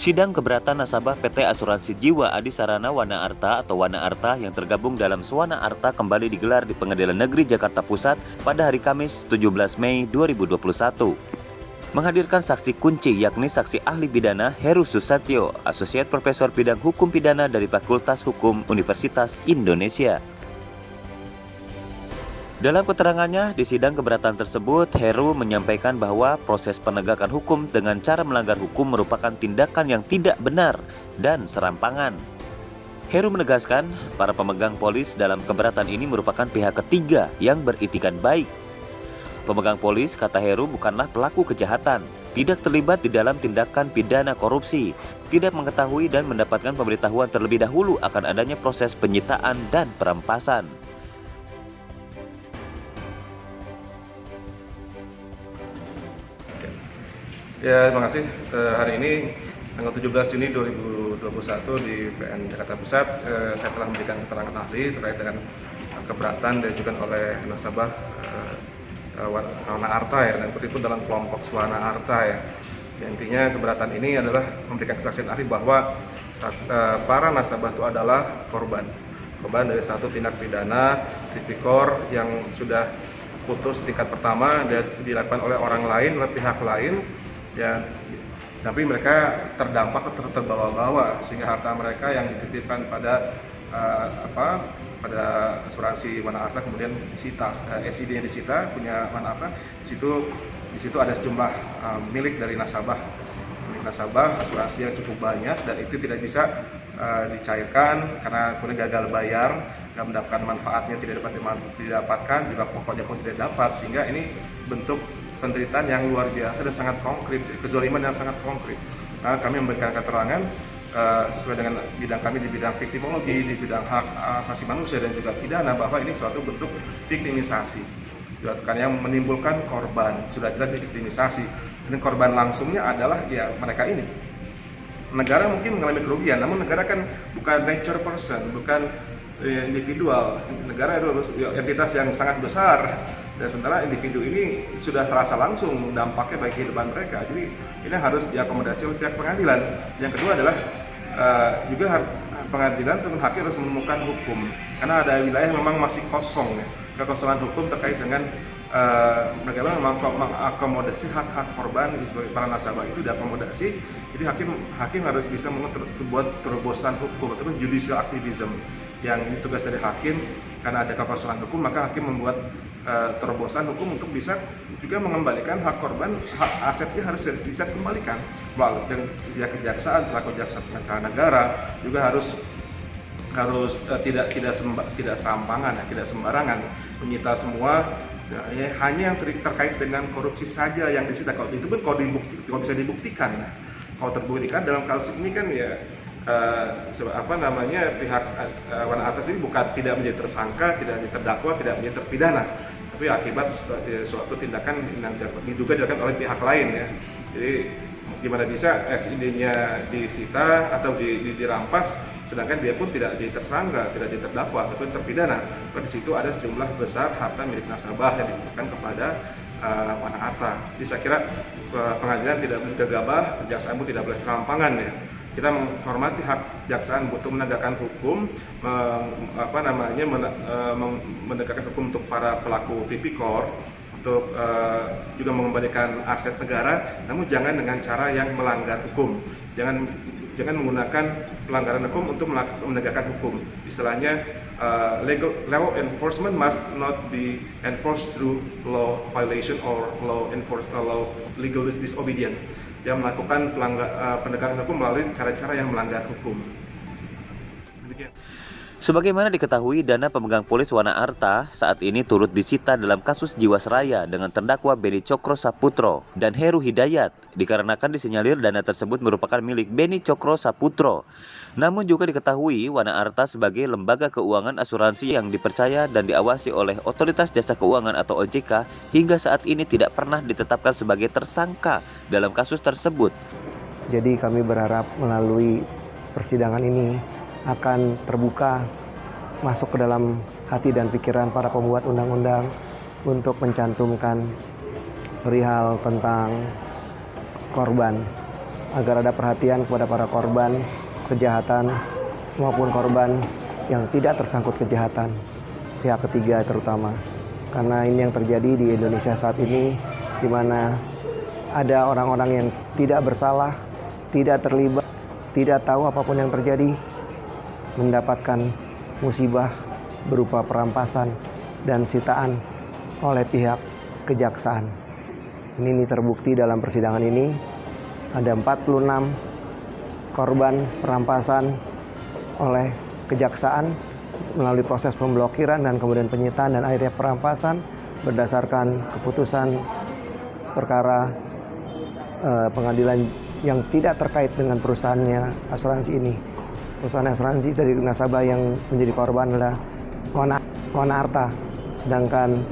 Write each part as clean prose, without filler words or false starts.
Sidang keberatan nasabah PT Asuransi Jiwa Adi Sarana Wana Arta atau Wana Arta yang tergabung dalam Swana Arta kembali digelar di Pengadilan Negeri Jakarta Pusat pada hari Kamis 17 Mei 2021. Menghadirkan saksi kunci yakni saksi ahli pidana Heru Susatyo, Asosiat Profesor Bidang Hukum Pidana dari Fakultas Hukum Universitas Indonesia. Dalam keterangannya di sidang keberatan tersebut, Heru menyampaikan bahwa proses penegakan hukum dengan cara melanggar hukum merupakan tindakan yang tidak benar dan serampangan. Heru menegaskan, para pemegang polis dalam keberatan ini merupakan pihak ketiga yang beritikan baik. Pemegang polis, kata Heru, bukanlah pelaku kejahatan, tidak terlibat di dalam tindakan pidana korupsi, tidak mengetahui dan mendapatkan pemberitahuan terlebih dahulu akan adanya proses penyitaan dan perampasan. Ya, terima kasih. Hari ini tanggal 17 Juni 2021 di PN Jakarta Pusat, saya telah memberikan keterangan ahli terkait dengan keberatan diajukan oleh nasabah Wana Arta ya, dan itu dalam kelompok Swana Arta ya. Intinya keberatan ini adalah memberikan kesaksian ahli bahwa para nasabah itu adalah korban dari satu tindak pidana tipikor yang sudah putus tingkat pertama dan dilakukan oleh orang lain, oleh pihak lain. Ya, tapi mereka terdampak atau terbawa-bawa sehingga harta mereka yang dititipkan pada pada asuransi Wana Arta kemudian disita, SID-nya disita, punya Wana Arta. Di situ ada sejumlah milik dari nasabah asuransi yang cukup banyak, dan itu tidak bisa dicairkan karena kemudian gagal bayar, nggak mendapatkan manfaatnya, tidak didapatkan juga pokoknya pun tidak dapat, sehingga ini bentuk penderitaan yang luar biasa dan sangat konkret, kezaliman yang sangat konkret. Nah, kami memberikan keterangan sesuai dengan bidang kami di bidang viktimologi, di bidang hak asasi manusia dan juga pidana, bahwa ini suatu bentuk viktimisasi dilakukan yang menimbulkan korban, sudah jelas viktimisasi. Dan korban langsungnya adalah ya mereka ini. Negara mungkin mengalami kerugian, namun negara kan bukan nature person, bukan individual. Negara itu entitas yang sangat besar. Dan sementara individu ini sudah terasa langsung dampaknya bagi kehidupan mereka. Jadi ini harus diakomodasi oleh pihak pengadilan. Yang kedua adalah juga pengadilan atau hakim harus menemukan hukum, karena ada wilayah yang memang masih kosong ya. Kekosongan hukum terkait dengan bagaimana mengakomodasi hak-hak korban para nasabah itu diakomodasi. Jadi hakim harus bisa membuat terobosan hukum atau judicial activism, yang tugas dari hakim. Karena ada kekosongan hukum, maka hakim membuat terobosan hukum untuk bisa juga mengembalikan hak korban, hak asetnya harus bisa dikembalikan. Dan pihak kejaksaan selaku jaksa pencari negara juga harus tidak serampangan, tidak sembarangan menyita semua. Ya, hanya yang terkait dengan korupsi saja yang disita. Kalau itu pun kalau bisa dibuktikan. Nah, kalau terbuktikan dalam kasus ini kan ya pihak Wana Arta ini tidak menjadi tersangka, tidak menjadi terdakwa, tidak menjadi terpidana, tapi akibat suatu tindakan yang diduga dilakukan oleh pihak lain ya. Jadi gimana bisa SID-nya disita atau dirampas, sedangkan dia pun tidak jadi tersangka, tidak jadi terdakwa ataupun terpidana. Di situ ada sejumlah besar harta milik nasabah yang diberikan kepada Wana Arta. Jadi saya kira pengadilan tidak boleh gegabah, kejaksaan pun tidak boleh serampangan ya. Kita menghormati hak kejaksaan untuk menegakkan hukum, menegakkan hukum untuk para pelaku tipikor, untuk juga mengembalikan aset negara, namun jangan dengan cara yang melanggar hukum. Jangan menggunakan pelanggaran hukum untuk menegakkan hukum. Istilahnya law enforcement must not be enforced through law violation or legal disobedience. Yang melakukan penegakan hukum melalui cara-cara yang melanggar hukum. Sebagaimana diketahui, dana pemegang polis Wana Arta saat ini turut disita dalam kasus Jiwasraya dengan terdakwa Beni Cokro Saputro dan Heru Hidayat, dikarenakan disinyalir dana tersebut merupakan milik Beni Cokro Saputro. Namun juga diketahui Wana Arta sebagai lembaga keuangan asuransi yang dipercaya dan diawasi oleh Otoritas Jasa Keuangan atau OJK hingga saat ini tidak pernah ditetapkan sebagai tersangka dalam kasus tersebut. Jadi kami berharap melalui persidangan ini akan terbuka masuk ke dalam hati dan pikiran para pembuat undang-undang untuk mencantumkan perihal tentang korban agar ada perhatian kepada para korban kejahatan maupun korban yang tidak tersangkut kejahatan, pihak ketiga terutama. Karena ini yang terjadi di Indonesia saat ini, di mana ada orang-orang yang tidak bersalah, tidak terlibat, tidak tahu apapun yang terjadi, mendapatkan musibah berupa perampasan dan sitaan oleh pihak kejaksaan. Ini terbukti dalam persidangan ini, ada 46 korban perampasan oleh kejaksaan melalui proses pemblokiran dan kemudian penyitaan dan akhirnya perampasan berdasarkan keputusan perkara pengadilan yang tidak terkait dengan perusahaannya asuransi ini. Perusahaan asuransi dari nasabah yang menjadi korban adalah Wana Arta, sedangkan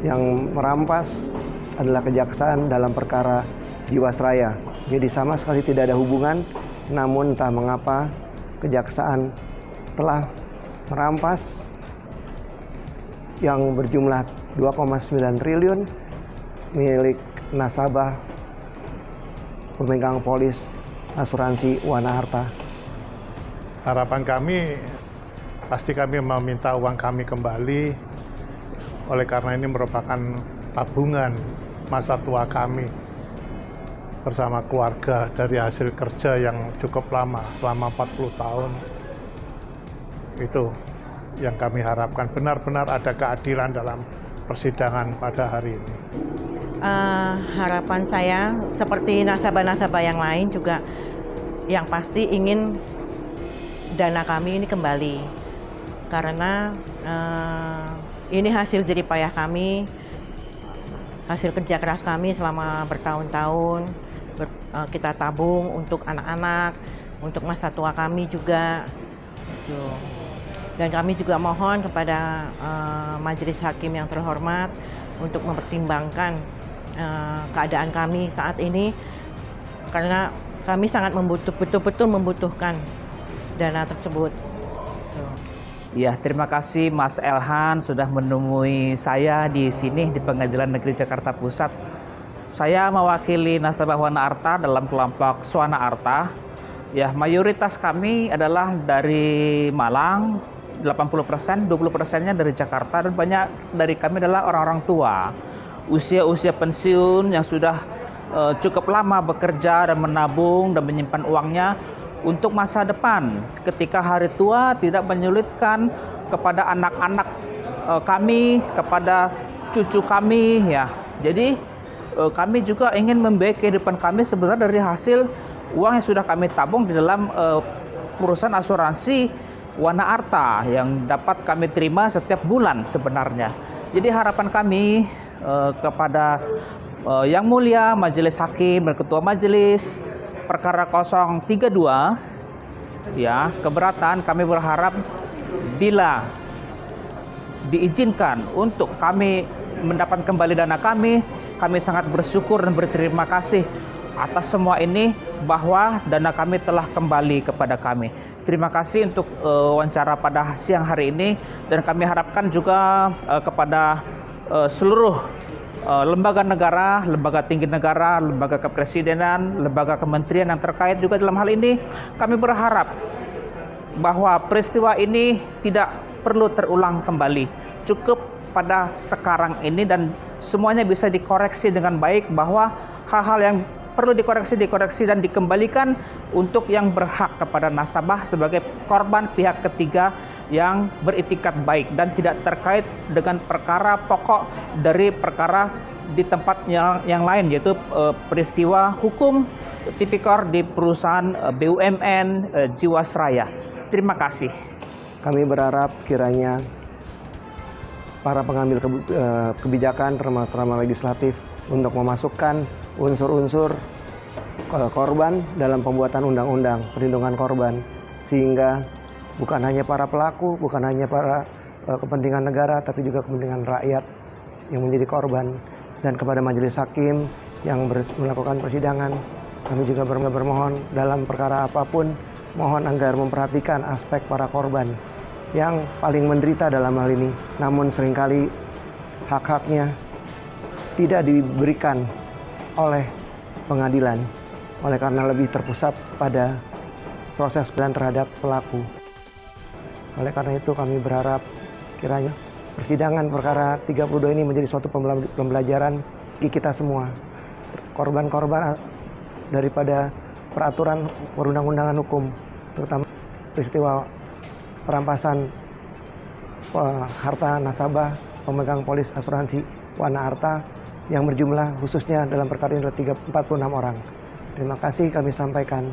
yang merampas adalah kejaksaan dalam perkara Jiwasraya. Jadi sama sekali tidak ada hubungan, namun entah mengapa kejaksaan telah merampas yang berjumlah 2,9 triliun milik nasabah pemegang polis asuransi Wana Arta. Harapan kami, pasti kami meminta uang kami kembali, oleh karena ini merupakan tabungan masa tua kami bersama keluarga dari hasil kerja yang cukup lama, selama 40 tahun. Itu yang kami harapkan, benar-benar ada keadilan dalam persidangan pada hari ini. Harapan saya seperti nasabah-nasabah yang lain juga, yang pasti ingin dana kami ini kembali, karena ini hasil jerih payah kami, hasil kerja keras kami selama bertahun-tahun. Kita tabung untuk anak-anak, untuk masa tua kami juga. Dan kami juga mohon kepada majelis hakim yang terhormat untuk mempertimbangkan keadaan kami saat ini, karena kami sangat betul-betul membutuhkan dana tersebut. Ya, terima kasih Mas Elhan sudah menemui saya di sini di Pengadilan Negeri Jakarta Pusat. Saya mewakili nasabah Wana Arta dalam kelompok Swana Arta. Ya, mayoritas kami adalah dari Malang, 80%, 20%-nya dari Jakarta, dan banyak dari kami adalah orang-orang tua. Usia-usia pensiun yang sudah cukup lama bekerja dan menabung dan menyimpan uangnya untuk masa depan. Ketika hari tua tidak menyulitkan kepada anak-anak kami, kepada cucu kami, ya. Jadi kami juga ingin membiayai kehidupan kami sebenarnya dari hasil uang yang sudah kami tabung di dalam perusahaan asuransi Wana Arta yang dapat kami terima setiap bulan sebenarnya. Jadi harapan kami kepada Yang Mulia Majelis Hakim dan Ketua Majelis perkara 032 ya, keberatan, kami berharap bila diizinkan untuk kami mendapat kembali dana kami sangat bersyukur dan berterima kasih atas semua ini, bahwa dana kami telah kembali kepada kami. Terima kasih untuk wawancara pada siang hari ini, dan kami harapkan juga kepada seluruh lembaga negara, lembaga tinggi negara, lembaga kepresidenan, lembaga kementerian yang terkait juga dalam hal ini, kami berharap bahwa peristiwa ini tidak perlu terulang kembali. Cukup pada sekarang ini dan semuanya bisa dikoreksi dengan baik, bahwa hal-hal yang perlu dikoreksi dan dikembalikan untuk yang berhak kepada nasabah sebagai korban pihak ketiga yang beritikat baik dan tidak terkait dengan perkara pokok dari perkara di tempat yang lain, yaitu peristiwa hukum tipikor di perusahaan BUMN Jiwasraya. Terima kasih. Kami berharap kiranya para pengambil kebijakan termasuk legislatif untuk memasukkan unsur-unsur korban dalam pembuatan undang-undang perlindungan korban, sehingga bukan hanya para pelaku, bukan hanya para kepentingan negara, tapi juga kepentingan rakyat yang menjadi korban. Dan kepada majelis hakim yang melakukan persidangan, kami juga bermohon dalam perkara apapun, mohon agar memperhatikan aspek para korban yang paling menderita dalam hal ini, namun seringkali hak-haknya tidak diberikan oleh pengadilan. oleh karena lebih terpusat pada proses pidana terhadap pelaku. Oleh karena itu kami berharap kiranya persidangan perkara 32 ini menjadi suatu pembelajaran bagi kita semua. Korban-korban daripada peraturan perundang-undangan hukum, terutama peristiwa perampasan harta nasabah pemegang polis asuransi Wana Arta yang berjumlah khususnya dalam perkara ini 46 orang. Terima kasih kami sampaikan.